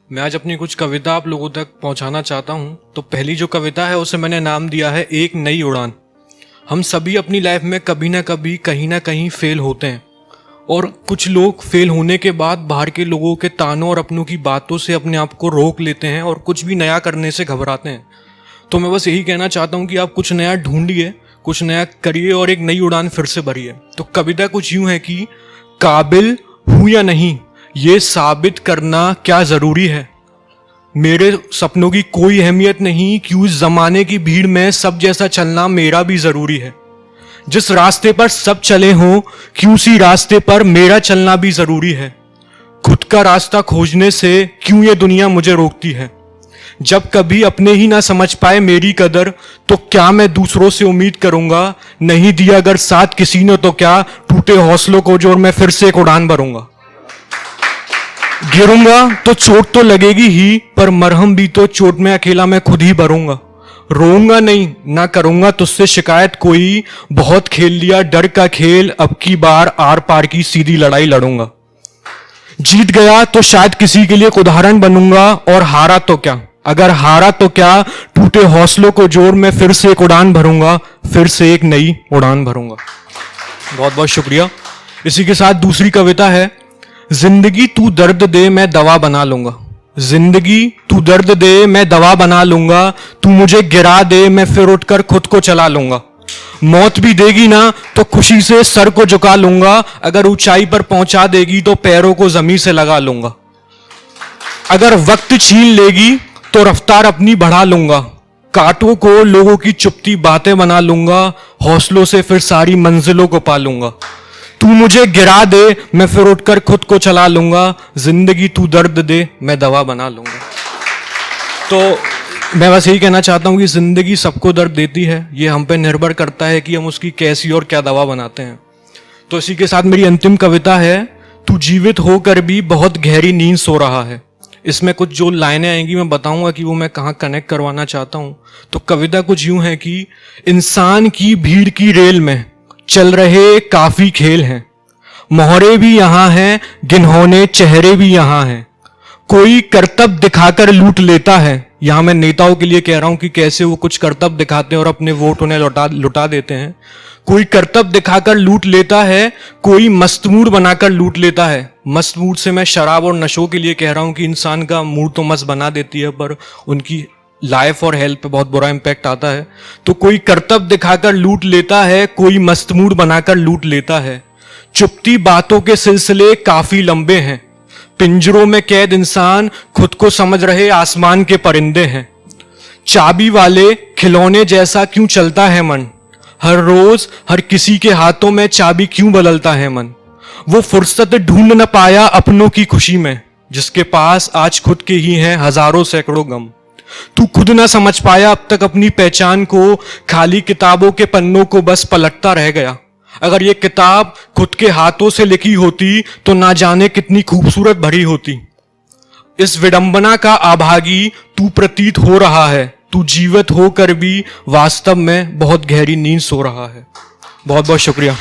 मैं आज अपनी कुछ कविता आप लोगों तक पहुंचाना चाहता हूं। तो पहली जो कविता है उसे मैंने नाम दिया है एक नई उड़ान। हम सभी अपनी लाइफ में कभी ना कभी कहीं ना कहीं फेल होते हैं और कुछ लोग फेल होने के बाद बाहर के लोगों के तानों और अपनों की बातों से अपने आप को रोक लेते हैं और कुछ भी नया करने से घबराते हैं। तो मैं बस यही कहना चाहता हूं कि आप कुछ नया ढूंढिए, कुछ नया करिए और एक नई उड़ान फिर से भरिए। तो कविता कुछ यूं है कि काबिल हूं या नहीं ये साबित करना क्या जरूरी है। मेरे सपनों की कोई अहमियत नहीं, क्यों इस जमाने की भीड़ में सब जैसा चलना मेरा भी जरूरी है। जिस रास्ते पर सब चले हों क्यों उसी रास्ते पर मेरा चलना भी जरूरी है। खुद का रास्ता खोजने से क्यों ये दुनिया मुझे रोकती है। जब कभी अपने ही ना समझ पाए मेरी कदर तो क्या मैं दूसरों से उम्मीद करूंगा। नहीं दिया अगर साथ किसी ने तो क्या टूटे हौसलों को जोड़ मैं फिर से एक उड़ान भरूंगा। गिरूंगा तो चोट तो लगेगी ही, पर मरहम भी तो चोट में अकेला मैं खुद ही भरूंगा। रोऊंगा नहीं ना करूंगा तुझसे शिकायत कोई, बहुत खेल लिया डर का खेल अब की बार आर पार की सीधी लड़ाई लड़ूंगा। जीत गया तो शायद किसी के लिए एक उदाहरण बनूंगा और हारा तो क्या, अगर हारा तो क्या टूटे हौसलों को जोड़ मैं फिर से एक उड़ान भरूंगा, फिर से एक नई उड़ान भरूंगा। बहुत बहुत शुक्रिया। इसी के साथ दूसरी कविता है जिंदगी तू दर्द दे मैं दवा बना लूंगा। जिंदगी तू दर्द दे मैं दवा बना लूंगा, तू मुझे गिरा दे मैं फिर उठकर खुद को चला लूंगा। मौत भी देगी ना तो खुशी से सर को झुका लूंगा, अगर ऊंचाई पर पहुंचा देगी तो पैरों को जमीन से लगा लूंगा। अगर वक्त छीन लेगी तो रफ्तार अपनी बढ़ा लूंगा, कांटों को लोगों की चुपती बातें बना लूंगा, हौसलों से फिर सारी मंजिलों को पा लूंगा। तू मुझे गिरा दे मैं फिर उठकर खुद को चला लूंगा, जिंदगी तू दर्द दे मैं दवा बना लूंगा। तो मैं बस यही कहना चाहता हूं कि जिंदगी सबको दर्द देती है, ये हम पे निर्भर करता है कि हम उसकी कैसी और क्या दवा बनाते हैं। तो इसी के साथ मेरी अंतिम कविता है तू जीवित होकर भी बहुत गहरी नींद सो रहा है। इसमें कुछ जो लाइनें आएंगी मैं बताऊंगा कि वो मैं कहाँ कनेक्ट करवाना चाहता हूं। तो कविता कुछ यूं है कि इंसान की भीड़ की रेल में चल रहे काफी खेल हैं, मोहरे भी यहां हैं गिनहोने चेहरे भी यहां हैं। कोई करतब दिखाकर लूट लेता है, यहां मैं नेताओं के लिए कह रहा हूं कि कैसे वो कुछ करतब दिखाते हैं और अपने वोट उन्हें लुटा देते हैं। कोई करतब दिखाकर लूट लेता है, कोई मस्त मूड बनाकर लूट लेता है। मस्त मूड से मैं शराब और नशों के लिए कह रहा हूं कि इंसान का मूड तो मस्त बना देती है पर उनकी लाइफ और हेल्थ पे बहुत बुरा इंपैक्ट आता है। तो कोई करतब दिखाकर लूट लेता है, कोई मस्त मूड बनाकर लूट लेता है। चुपती बातों के सिलसिले काफी लंबे हैं, पिंजरों में कैद इंसान खुद को समझ रहे आसमान के परिंदे हैं। चाबी वाले खिलौने जैसा क्यों चलता है मन, हर रोज हर किसी के हाथों में चाबी क्यों बदलता है मन। वो फुर्सत ढूंढ न पाया अपनों की खुशी में, जिसके पास आज खुद के ही हैं हजारों सैकड़ों गम। तू खुद ना समझ पाया अब तक अपनी पहचान को, खाली किताबों के पन्नों को बस पलटता रह गया। अगर ये किताब खुद के हाथों से लिखी होती तो ना जाने कितनी खूबसूरत भरी होती। इस विडंबना का आभागी तू प्रतीत हो रहा है, तू जीवित होकर भी वास्तव में बहुत गहरी नींद सो रहा है। बहुत बहुत शुक्रिया।